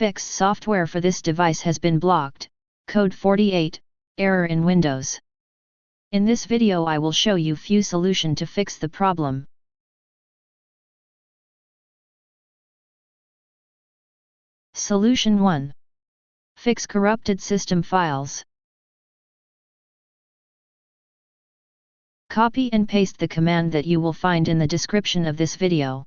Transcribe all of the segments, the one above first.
fix software for this device has been blocked, code 48, error in Windows. In this video I will show you few solution to fix the problem. Solution 1. Fix corrupted system files. Copy and paste the command that you will find in the description of this video.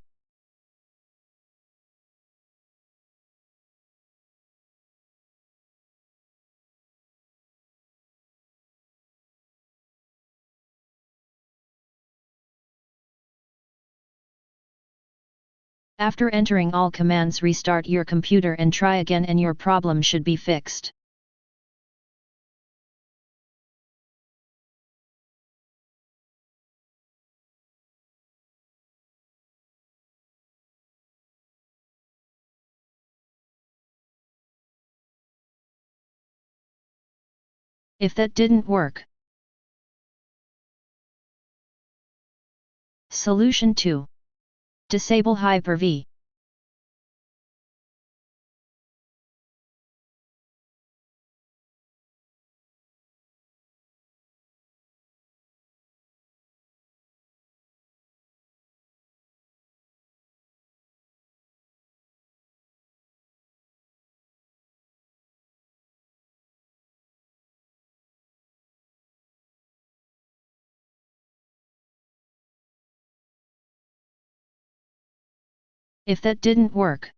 After entering all commands, restart your computer and try again, and your problem should be fixed. If that didn't work, Solution 2. Disable Hyper-V. If that didn't work,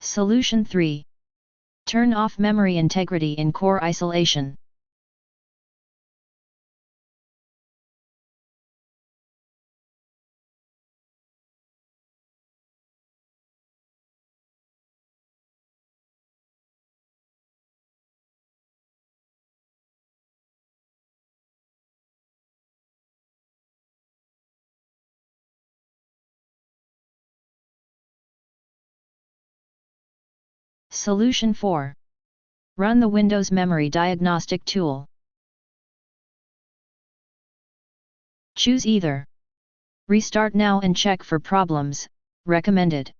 Solution 3. Turn off memory integrity in core isolation. Solution 4. Run the Windows Memory Diagnostic tool. Choose either. Restart now and check for problems, recommended.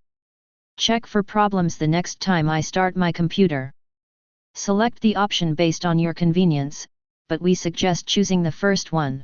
Check for problems the next time I start my computer. Select the option based on your convenience, but we suggest choosing the first one.